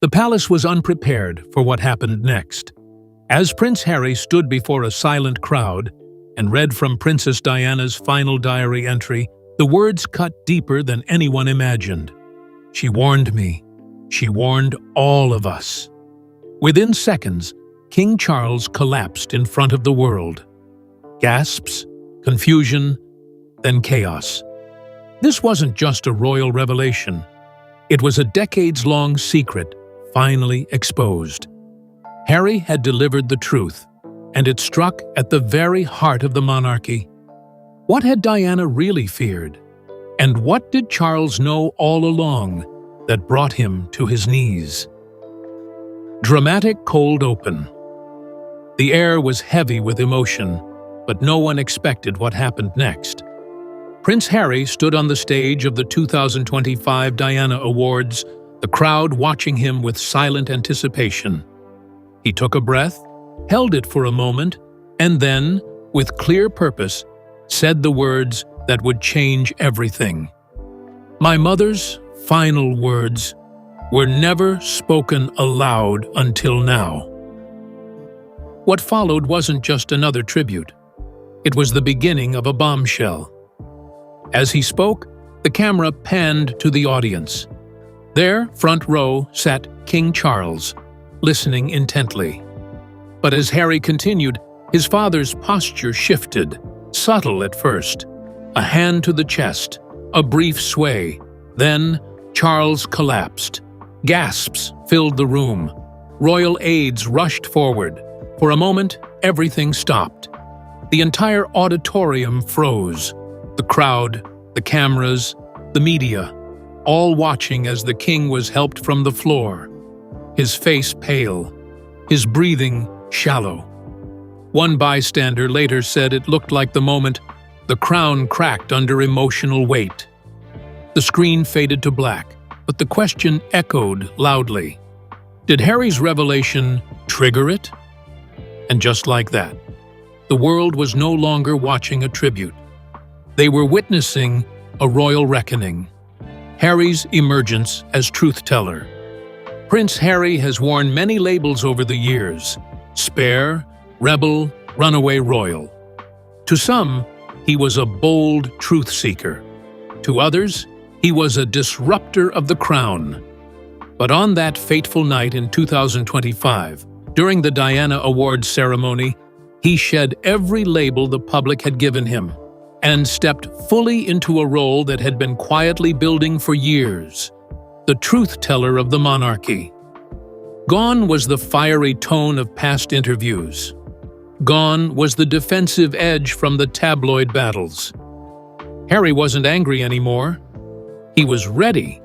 The palace was unprepared for what happened next. As Prince Harry stood before a silent crowd and read from Princess Diana's final diary entry, the words cut deeper than anyone imagined. She warned me. She warned all of us. Within seconds, King Charles collapsed in front of the world. Gasps, confusion, then chaos. This wasn't just a royal revelation. It was a decades-long secret, finally exposed. Harry had delivered the truth, and it struck at the very heart of the monarchy. What had Diana really feared? And what did Charles know all along that brought him to his knees? Dramatic cold open. The air was heavy with emotion, but no one expected what happened next. Prince Harry stood on the stage of the 2025 Diana Awards, the crowd watching him with silent anticipation. He took a breath, held it for a moment, and then, with clear purpose, said the words that would change everything. My mother's final words were never spoken aloud until now. What followed wasn't just another tribute. It was the beginning of a bombshell. As he spoke, the camera panned to the audience. There, front row, sat King Charles, listening intently. But as Harry continued, his father's posture shifted, subtle at first. A hand to the chest, a brief sway. Then, Charles collapsed. Gasps filled the room. Royal aides rushed forward. For a moment, everything stopped. The entire auditorium froze. The crowd, the cameras, the media, all watching as the king was helped from the floor. His face pale, his breathing shallow. One bystander later said it looked like the moment the crown cracked under emotional weight. The screen faded to black, but the question echoed loudly. Did Harry's revelation trigger it? And just like that, the world was no longer watching a tribute. They were witnessing a royal reckoning. Harry's emergence as truth-teller. Prince Harry has worn many labels over the years: spare, rebel, runaway royal. To some, he was a bold truth-seeker. To others, he was a disruptor of the crown. But on that fateful night in 2025, during the Diana Awards ceremony, he shed every label the public had given him and stepped fully into a role that had been quietly building for years: the truth-teller of the monarchy. Gone was the fiery tone of past interviews. Gone was the defensive edge from the tabloid battles. Harry wasn't angry anymore. He was ready,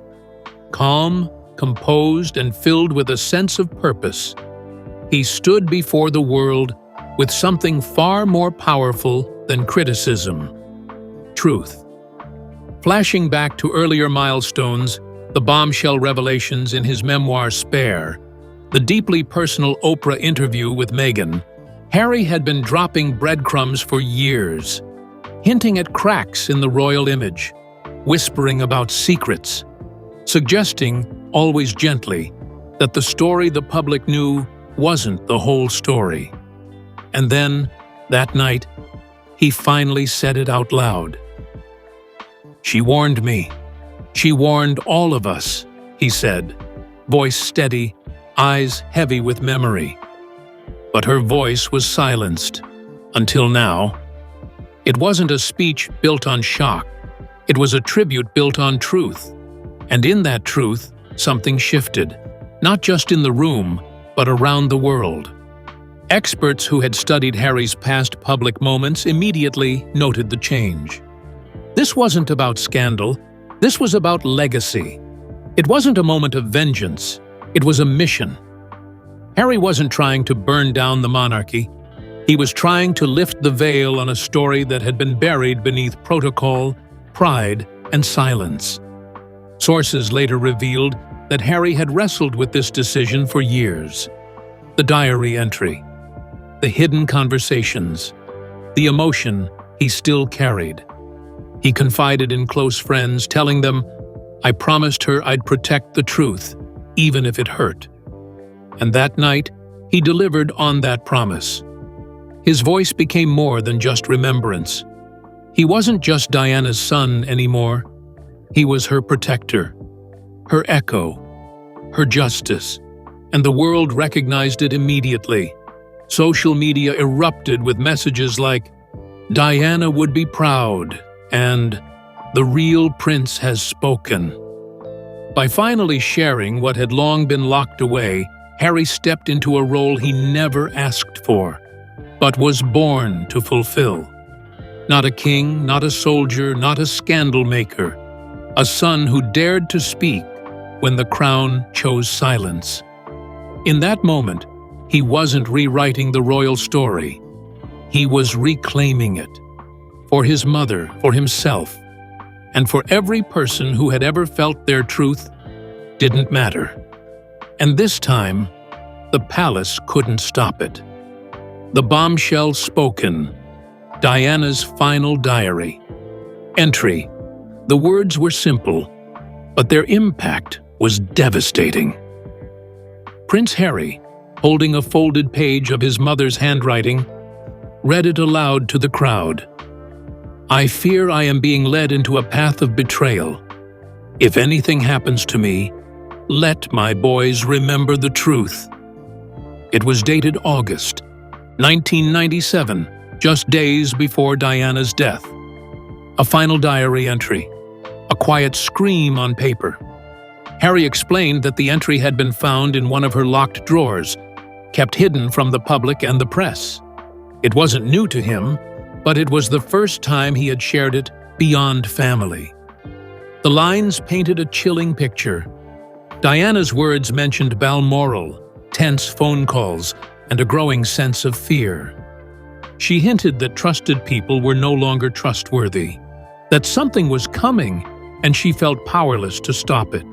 calm, composed, and filled with a sense of purpose. He stood before the world with something far more powerful than criticism: truth. Flashing back to earlier milestones, the bombshell revelations in his memoir Spare, the deeply personal Oprah interview with Meghan, Harry had been dropping breadcrumbs for years, hinting at cracks in the royal image, whispering about secrets, suggesting, always gently, that the story the public knew wasn't the whole story. And then, that night, he finally said it out loud. She warned me. She warned all of us, he said, voice steady, eyes heavy with memory. But her voice was silenced, until now. It wasn't a speech built on shock. It was a tribute built on truth. And in that truth, something shifted, not just in the room, but around the world. Experts who had studied Harry's past public moments immediately noted the change. This wasn't about scandal. This was about legacy. It wasn't a moment of vengeance. It was a mission. Harry wasn't trying to burn down the monarchy. He was trying to lift the veil on a story that had been buried beneath protocol, pride, and silence. Sources later revealed that Harry had wrestled with this decision for years. The diary entry, the hidden conversations, the emotion he still carried. He confided in close friends, telling them, "I promised her I'd protect the truth, even if it hurt. And that night, he delivered on that promise. His voice became more than just remembrance. He wasn't just Diana's son anymore. He was her protector, her echo, her justice, and the world recognized it immediately. Social media erupted with messages like, "Diana would be proud," and "The real prince has spoken." By finally sharing what had long been locked away, Harry stepped into a role he never asked for, but was born to fulfill. Not a king, not a soldier, not a scandal maker. A son who dared to speak when the crown chose silence. In that moment, he wasn't rewriting the royal story. He was reclaiming it. For his mother, for himself, and for every person who had ever felt their truth didn't matter. And this time, the palace couldn't stop it. The bombshell spoken. Diana's final diary. Entry. The words were simple, but their impact was devastating. Prince Harry, holding a folded page of his mother's handwriting, read it aloud to the crowd. "I fear I am being led into a path of betrayal. If anything happens to me, let my boys remember the truth." It was dated August 1997, just days before Diana's death. A final diary entry, a quiet scream on paper. Harry explained that the entry had been found in one of her locked drawers, kept hidden from the public and the press. It wasn't new to him, but it was the first time he had shared it beyond family. The lines painted a chilling picture. Diana's words mentioned Balmoral, tense phone calls, and a growing sense of fear. She hinted that trusted people were no longer trustworthy, that something was coming, and she felt powerless to stop it.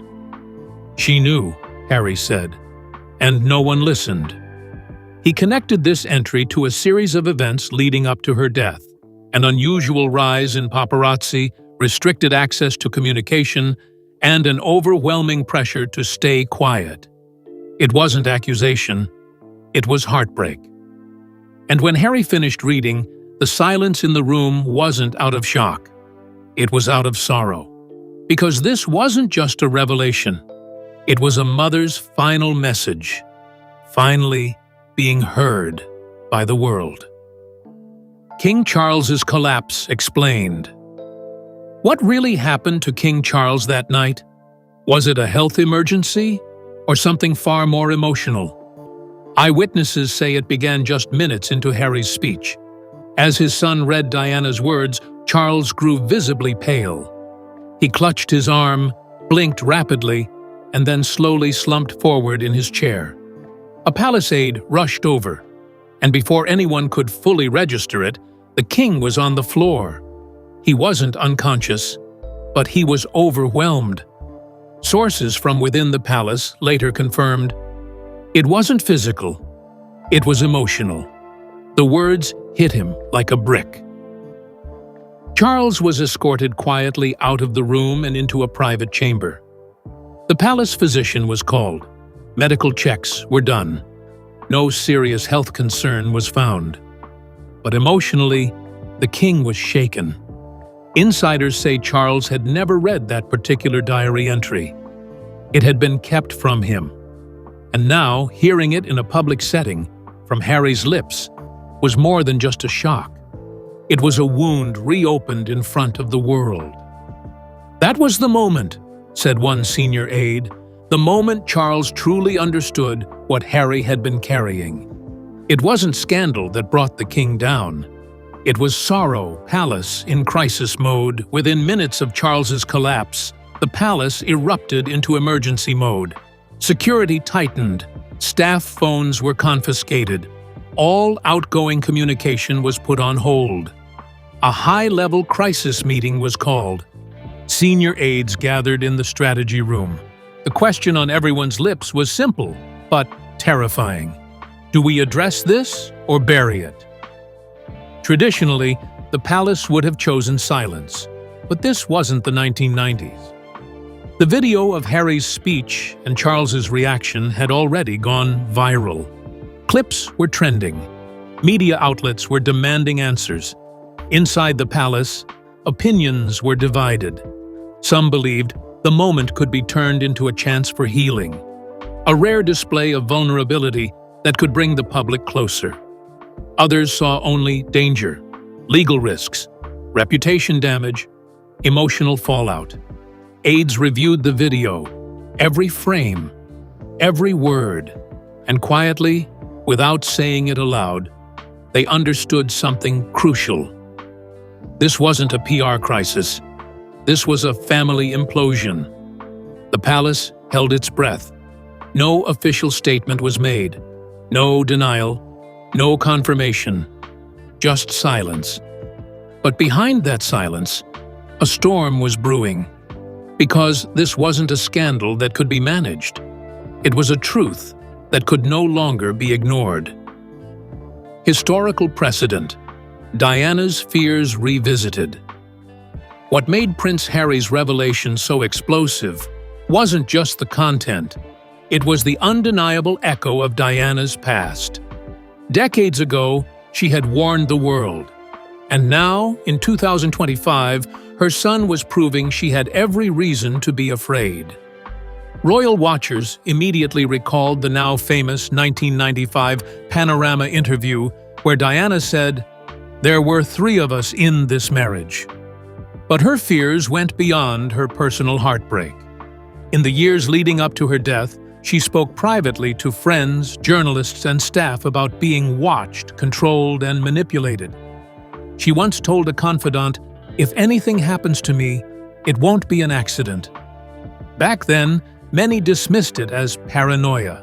She knew, Harry said, and no one listened. He connected this entry to a series of events leading up to her death: an unusual rise in paparazzi, restricted access to communication, and an overwhelming pressure to stay quiet. It wasn't accusation, it was heartbreak. And when Harry finished reading, the silence in the room wasn't out of shock. It was out of sorrow. Because this wasn't just a revelation. It was a mother's final message, finally being heard by the world. King Charles's collapse explained. What really happened to King Charles that night? Was it a health emergency or something far more emotional? Eyewitnesses say it began just minutes into Harry's speech. As his son read Diana's words, Charles grew visibly pale. He clutched his arm, blinked rapidly, and then slowly slumped forward in his chair. A palace aide rushed over, and before anyone could fully register it, the king was on the floor. He wasn't unconscious, but he was overwhelmed. Sources from within the palace later confirmed it wasn't physical, it was emotional. The words hit him like a brick. Charles was escorted quietly out of the room and into a private chamber. The palace physician was called. Medical checks were done. No serious health concern was found. But emotionally, the king was shaken. Insiders say Charles had never read that particular diary entry. It had been kept from him. And now, hearing it in a public setting, from Harry's lips, was more than just a shock. It was a wound reopened in front of the world. That was the moment, said one senior aide, the moment Charles truly understood what Harry had been carrying. It wasn't scandal that brought the king down. It was sorrow, palace in crisis mode. Within minutes of Charles's collapse, the palace erupted into emergency mode. Security tightened, staff phones were confiscated, all outgoing communication was put on hold. A high-level crisis meeting was called. Senior aides gathered in the strategy room. The question on everyone's lips was simple, but terrifying. Do we address this or bury it? Traditionally, the palace would have chosen silence, but this wasn't the 1990s. The video of Harry's speech and Charles's reaction had already gone viral. Clips were trending. Media outlets were demanding answers. Inside the palace, opinions were divided. Some believed the moment could be turned into a chance for healing, a rare display of vulnerability that could bring the public closer. Others saw only danger, legal risks, reputation damage, emotional fallout. Aides reviewed the video, every frame, every word, and quietly, without saying it aloud, they understood something crucial. This wasn't a PR crisis. This was a family implosion. The palace held its breath. No official statement was made. No denial. No confirmation. Just silence. But behind that silence, a storm was brewing. Because this wasn't a scandal that could be managed. It was a truth that could no longer be ignored. Historical precedent. Diana's fears revisited. What made Prince Harry's revelation so explosive wasn't just the content. It was the undeniable echo of Diana's past. Decades ago, she had warned the world. And now, in 2025, her son was proving she had every reason to be afraid. Royal watchers immediately recalled the now famous 1995 Panorama interview where Diana said, "There were 3 of us in this marriage." But her fears went beyond her personal heartbreak. In the years leading up to her death, she spoke privately to friends, journalists, and staff about being watched, controlled, and manipulated. She once told a confidant, "If anything happens to me, it won't be an accident." Back then, many dismissed it as paranoia.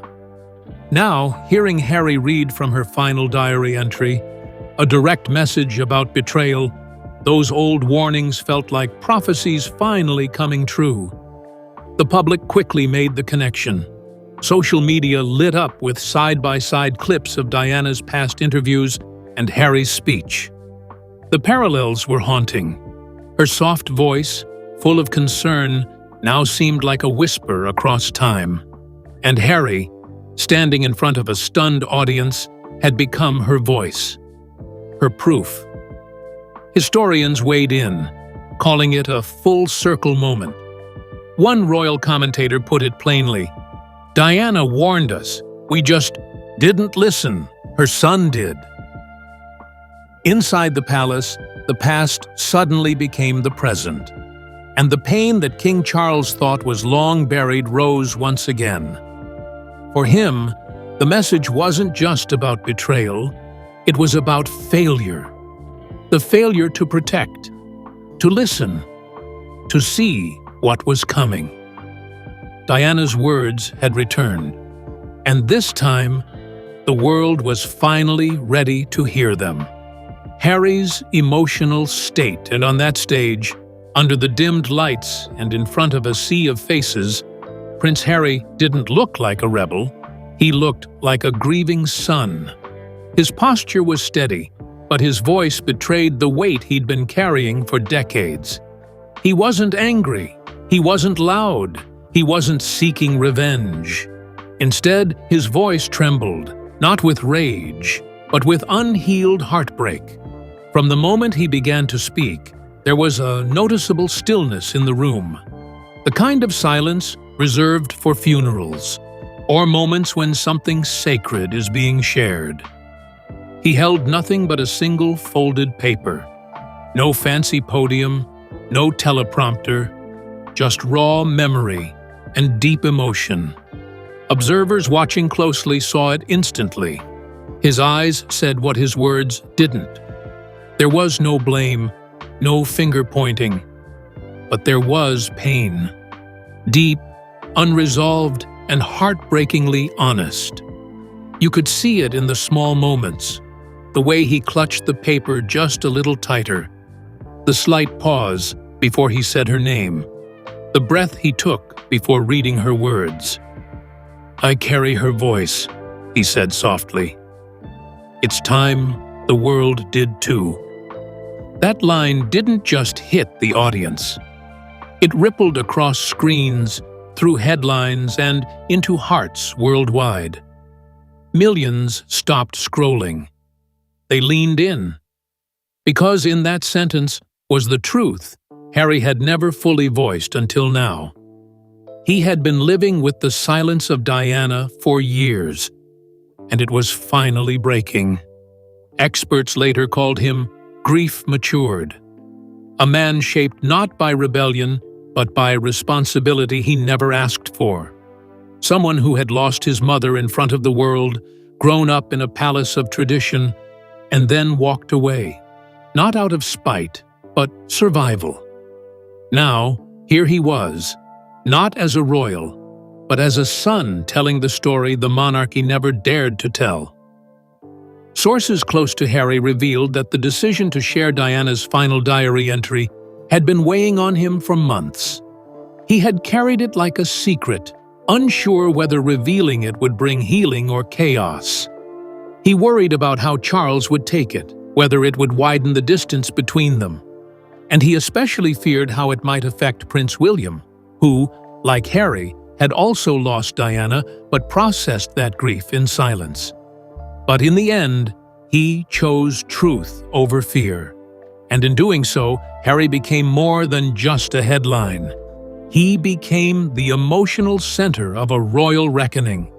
Now, hearing Harry read from her final diary entry, a direct message about betrayal, those old warnings felt like prophecies finally coming true. The public quickly made the connection. Social media lit up with side-by-side clips of Diana's past interviews and Harry's speech. The parallels were haunting. Her soft voice, full of concern, now seemed like a whisper across time. And Harry, standing in front of a stunned audience, had become her voice, her proof. Historians weighed in, calling it a full-circle moment. One royal commentator put it plainly, "Diana warned us, we just didn't listen, her son did." Inside the palace, the past suddenly became the present, and the pain that King Charles thought was long buried rose once again. For him, the message wasn't just about betrayal, it was about failure. The failure to protect, to listen, to see what was coming. Diana's words had returned, and this time, the world was finally ready to hear them. Harry's emotional state, and on that stage, under the dimmed lights and in front of a sea of faces, Prince Harry didn't look like a rebel, he looked like a grieving son. His posture was steady, but his voice betrayed the weight he'd been carrying for decades. He wasn't angry, he wasn't loud, he wasn't seeking revenge. Instead, his voice trembled, not with rage, but with unhealed heartbreak. From the moment he began to speak, there was a noticeable stillness in the room, the kind of silence reserved for funerals, or moments when something sacred is being shared. He held nothing but a single folded paper. No fancy podium, no teleprompter, just raw memory and deep emotion. Observers watching closely saw it instantly. His eyes said what his words didn't. There was no blame, no finger-pointing, but there was pain. Deep, unresolved, and heartbreakingly honest. You could see it in the small moments, the way he clutched the paper just a little tighter, the slight pause before he said her name, the breath he took before reading her words. "I carry her voice," he said softly. "It's time the world did too." That line didn't just hit the audience. It rippled across screens, through headlines, and into hearts worldwide. Millions stopped scrolling. They leaned in. Because in that sentence was the truth Harry had never fully voiced until now. He had been living with the silence of Diana for years, and it was finally breaking. Experts later called him grief matured, a man shaped not by rebellion, but by responsibility he never asked for. Someone who had lost his mother in front of the world, grown up in a palace of tradition, and then walked away, not out of spite, but survival. Now, here he was, not as a royal, but as a son telling the story the monarchy never dared to tell. Sources close to Harry revealed that the decision to share Diana's final diary entry had been weighing on him for months. He had carried it like a secret, unsure whether revealing it would bring healing or chaos. He worried about how Charles would take it, whether it would widen the distance between them. And he especially feared how it might affect Prince William, who, like Harry, had also lost Diana but processed that grief in silence. But in the end, he chose truth over fear. And in doing so, Harry became more than just a headline. He became the emotional center of a royal reckoning.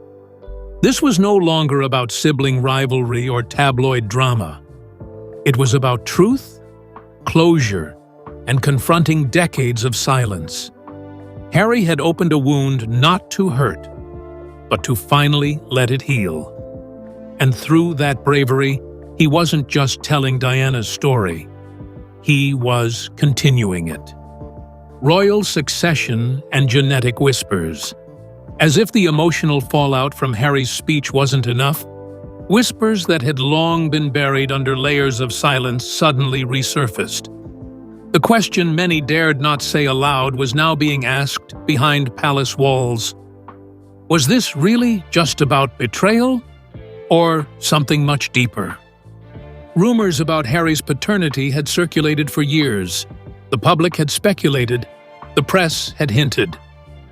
This was no longer about sibling rivalry or tabloid drama. It was about truth, closure, and confronting decades of silence. Harry had opened a wound not to hurt, but to finally let it heal. And through that bravery, he wasn't just telling Diana's story. He was continuing it. Royal succession and genetic whispers. As if the emotional fallout from Harry's speech wasn't enough, whispers that had long been buried under layers of silence suddenly resurfaced. The question many dared not say aloud was now being asked behind palace walls. Was this really just about betrayal, or something much deeper? Rumors about Harry's paternity had circulated for years. The public had speculated, the press had hinted.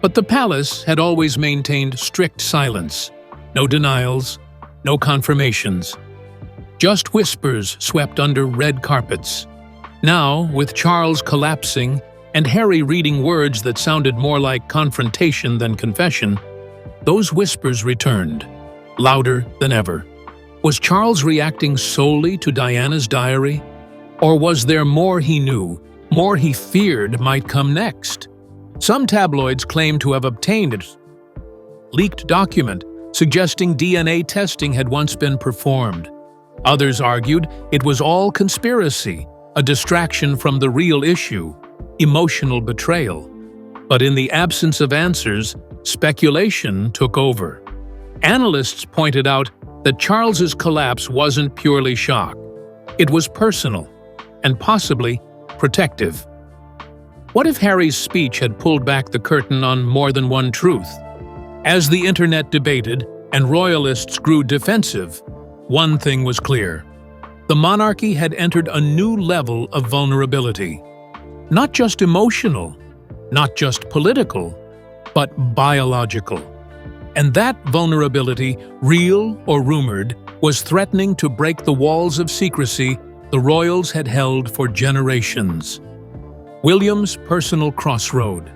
But the palace had always maintained strict silence. No denials, no confirmations. Just whispers swept under red carpets. Now, with Charles collapsing and Harry reading words that sounded more like confrontation than confession, those whispers returned, louder than ever. Was Charles reacting solely to Diana's diary? Or was there more he knew, more he feared might come next? Some tabloids claimed to have obtained a leaked document suggesting DNA testing had once been performed. Others argued it was all conspiracy, a distraction from the real issue, emotional betrayal. But in the absence of answers, speculation took over. Analysts pointed out that Charles's collapse wasn't purely shock. It was personal, and possibly protective. What if Harry's speech had pulled back the curtain on more than one truth? As the internet debated and royalists grew defensive, one thing was clear. The monarchy had entered a new level of vulnerability. Not just emotional, not just political, but biological. And that vulnerability, real or rumored, was threatening to break the walls of secrecy the royals had held for generations. William's personal crossroad.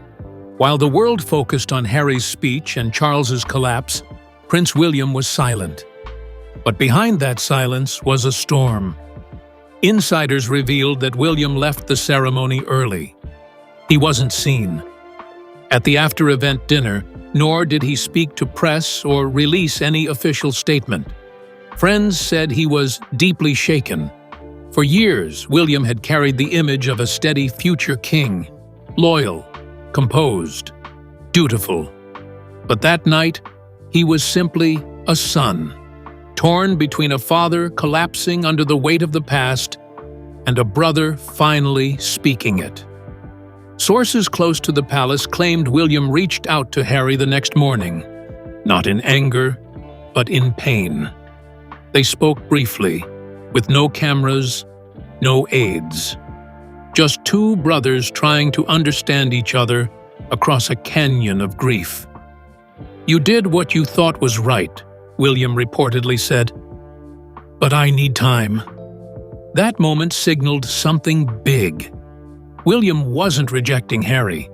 While the world focused on Harry's speech and Charles's collapse, Prince William was silent. But behind that silence was a storm. Insiders revealed that William left the ceremony early. He wasn't seen at the after-event dinner, nor did he speak to press or release any official statement. Friends said he was deeply shaken. For years, William had carried the image of a steady future king, loyal, composed, dutiful. But that night, he was simply a son, torn between a father collapsing under the weight of the past and a brother finally speaking it. Sources close to the palace claimed William reached out to Harry the next morning, not in anger, but in pain. They spoke briefly, with no cameras, no aides. just two brothers trying to understand each other across a canyon of grief. "You did what you thought was right," William reportedly said. "But I need time." That moment signaled something big. William wasn't rejecting Harry.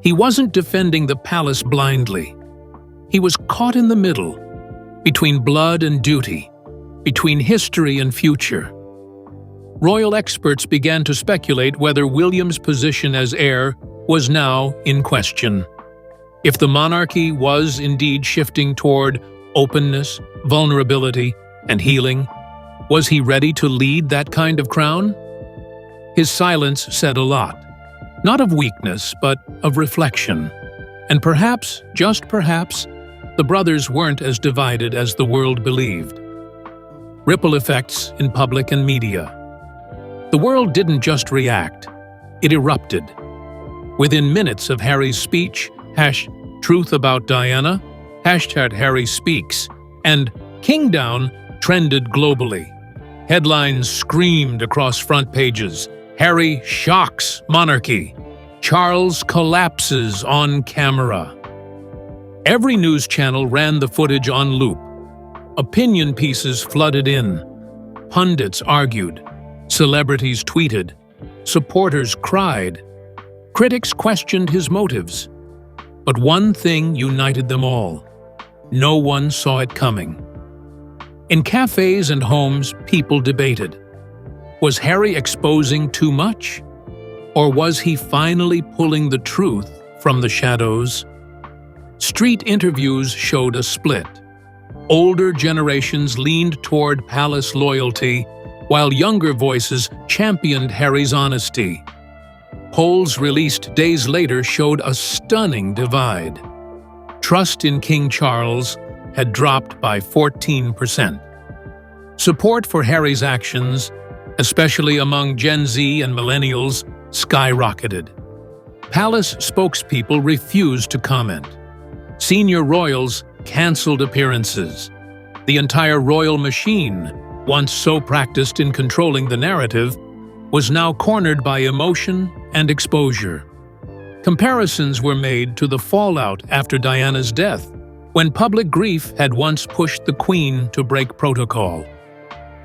He wasn't defending the palace blindly. He was caught in the middle, between blood and duty, between history and future. Royal experts began to speculate whether William's position as heir was now in question. If the monarchy was indeed shifting toward openness, vulnerability, and healing, was he ready to lead that kind of crown? His silence said a lot, not of weakness, but of reflection. And perhaps, just perhaps, the brothers weren't as divided as the world believed. Ripple effects in public and media. The world didn't just react, it erupted. Within minutes of Harry's speech, #Truth About Diana, #Harry Speaks, and King Down trended globally. Headlines screamed across front pages. Harry shocks monarchy. Charles collapses on camera. Every news channel ran the footage on loop. Opinion pieces flooded in. Pundits argued. Celebrities tweeted. Supporters cried. Critics questioned his motives. But one thing united them all. No one saw it coming. In cafes and homes, people debated. Was Harry exposing too much? Or was he finally pulling the truth from the shadows? Street interviews showed a split. Older generations leaned toward palace loyalty, while younger voices championed Harry's honesty. Polls released days later showed a stunning divide. Trust in King Charles had dropped by 14%. Support for Harry's actions, especially among Gen Z and millennials, skyrocketed. Palace spokespeople refused to comment. Senior royals canceled appearances. The entire royal machine, once so practiced in controlling the narrative, was now cornered by emotion and exposure. Comparisons were made to the fallout after Diana's death, when public grief had once pushed the Queen to break protocol.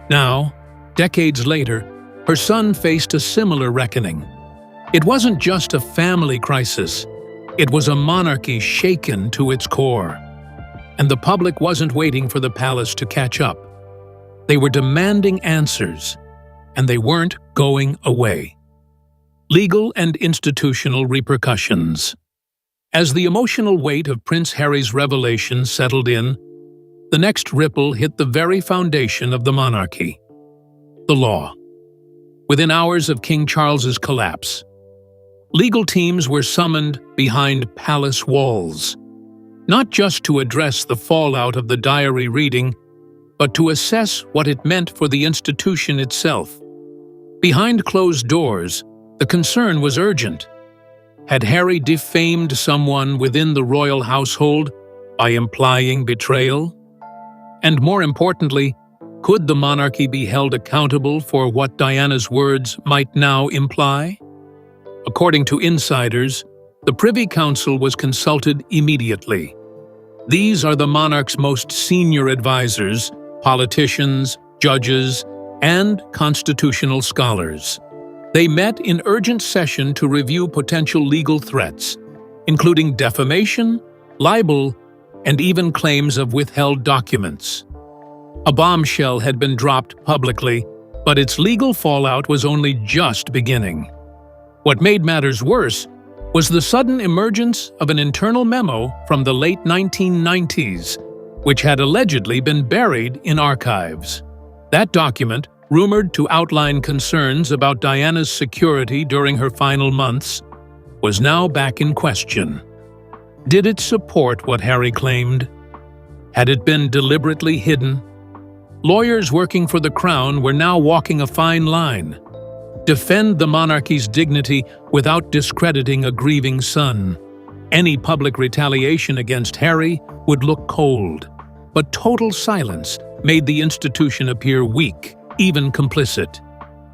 Now, decades later, her son faced a similar reckoning. It wasn't just a family crisis, it was a monarchy shaken to its core. And the public wasn't waiting for the palace to catch up. They were demanding answers, and they weren't going away. Legal and institutional repercussions. As the emotional weight of Prince Harry's revelation settled in, the next ripple hit the very foundation of the monarchy: the law. Within hours of King Charles's collapse, legal teams were summoned behind palace walls, not just to address the fallout of the diary reading, but to assess what it meant for the institution itself. Behind closed doors, the concern was urgent. Had Harry defamed someone within the royal household by implying betrayal? And more importantly, could the monarchy be held accountable for what Diana's words might now imply? According to insiders, the Privy Council was consulted immediately. These are the monarch's most senior advisors, politicians, judges, and constitutional scholars. They met in urgent session to review potential legal threats, including defamation, libel, and even claims of withheld documents. A bombshell had been dropped publicly, but its legal fallout was only just beginning. What made matters worse was the sudden emergence of an internal memo from the late 1990s, which had allegedly been buried in archives. That document, rumored to outline concerns about Diana's security during her final months, was now back in question. Did it support what Harry claimed? Had it been deliberately hidden? Lawyers working for the crown were now walking a fine line. Defend the monarchy's dignity without discrediting a grieving son. Any public retaliation against Harry would look cold, but total silence made the institution appear weak, even complicit.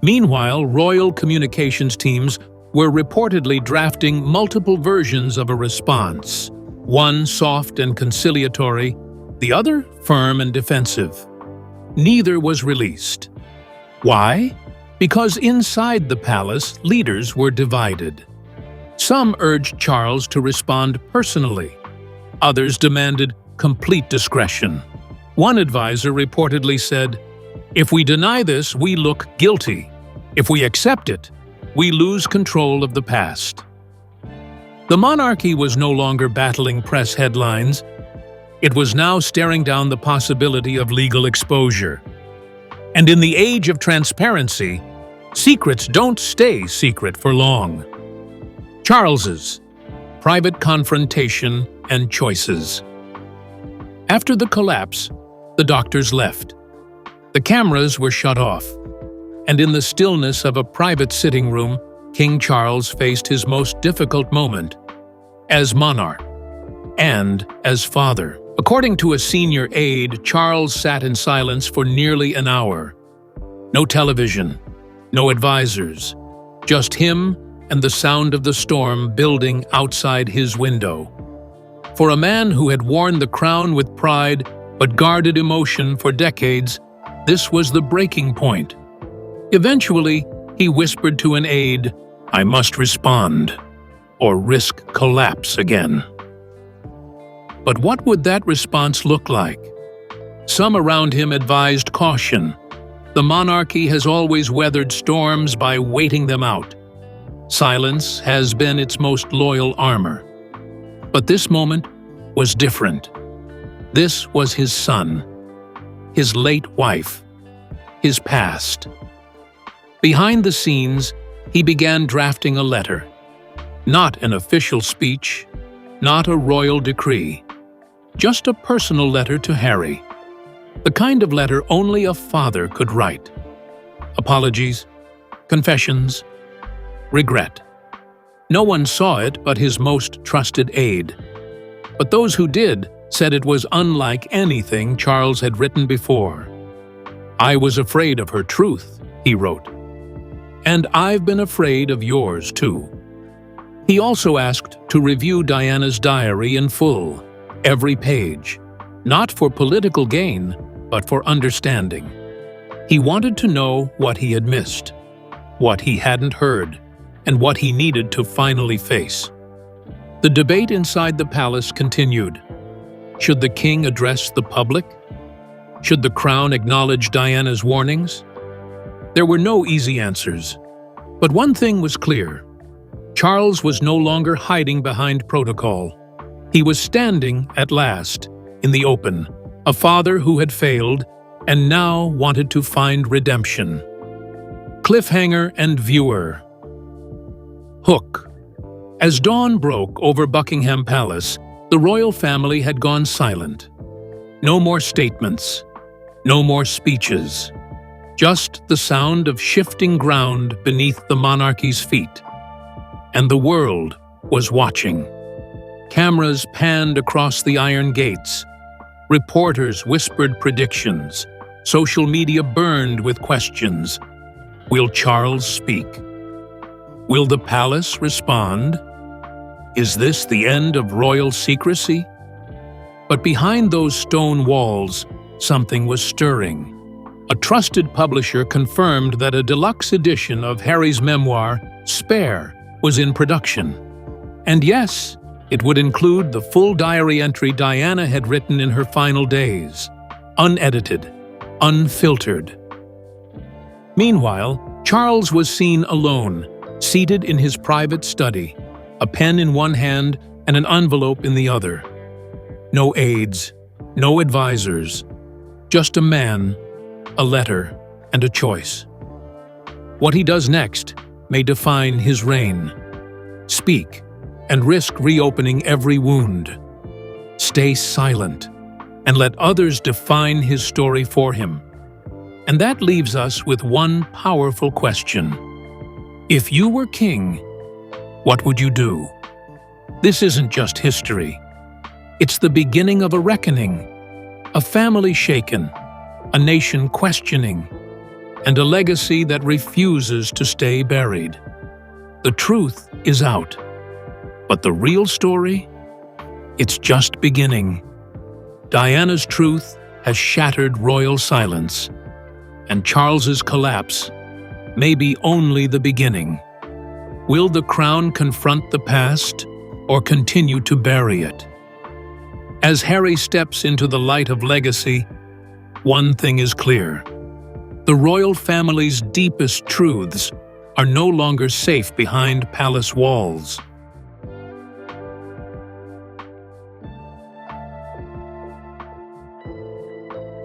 Meanwhile, royal communications teams were reportedly drafting multiple versions of a response, one soft and conciliatory, the other firm and defensive. Neither was released. Why? Because inside the palace, leaders were divided. Some urged Charles to respond personally. Others demanded complete discretion. One advisor reportedly said, "If we deny this, we look guilty. If we accept it, we lose control of the past." The monarchy was no longer battling press headlines. It was now staring down the possibility of legal exposure. And in the age of transparency, secrets don't stay secret for long. Charles's private confrontation and choices. After the collapse, the doctors left. The cameras were shut off, and in the stillness of a private sitting room, King Charles faced his most difficult moment as monarch and as father. According to a senior aide, Charles sat in silence for nearly an hour. No television, no advisors, just him and the sound of the storm building outside his window. For a man who had worn the crown with pride but guarded emotion for decades, this was the breaking point. Eventually, he whispered to an aide, "I must respond, or risk collapse again." But what would that response look like? Some around him advised caution. The monarchy has always weathered storms by waiting them out. Silence has been its most loyal armor. But this moment was different. This was his son, his late wife, his past. Behind the scenes, he began drafting a letter. Not an official speech, not a royal decree. Just a personal letter to Harry. The kind of letter only a father could write. Apologies, confessions, regret. No one saw it but his most trusted aide. But those who did said it was unlike anything Charles had written before. "I was afraid of her truth," he wrote. "And I've been afraid of yours too." He also asked to review Diana's diary in full, every page, not for political gain, but for understanding. He wanted to know what he had missed, what he hadn't heard, and what he needed to finally face. The debate inside the palace continued. Should the king address the public? Should the crown acknowledge Diana's warnings? There were no easy answers. But one thing was clear. Charles was no longer hiding behind protocol. He was standing, at last, in the open, a father who had failed and now wanted to find redemption. Cliffhanger and viewer. Hook. As dawn broke over Buckingham Palace, the royal family had gone silent. No more statements, no more speeches, just the sound of shifting ground beneath the monarchy's feet. And the world was watching. Cameras panned across the iron gates. Reporters whispered predictions. Social media burned with questions. Will Charles speak? Will the palace respond? Is this the end of royal secrecy? But behind those stone walls, something was stirring. A trusted publisher confirmed that a deluxe edition of Harry's memoir, Spare, was in production. And yes, it would include the full diary entry Diana had written in her final days, unedited, unfiltered. Meanwhile, Charles was seen alone, seated in his private study, a pen in one hand and an envelope in the other. No aides, no advisors, just a man, a letter, and a choice. What he does next may define his reign. Speak and risk reopening every wound. Stay silent and let others define his story for him. And that leaves us with one powerful question. If you were king, what would you do? This isn't just history. It's the beginning of a reckoning, a family shaken, a nation questioning, and a legacy that refuses to stay buried. The truth is out, but the real story? It's just beginning. Diana's truth has shattered royal silence, and Charles's collapse may be only the beginning. Will the crown confront the past or continue to bury it? As Harry steps into the light of legacy, one thing is clear. The royal family's deepest truths are no longer safe behind palace walls.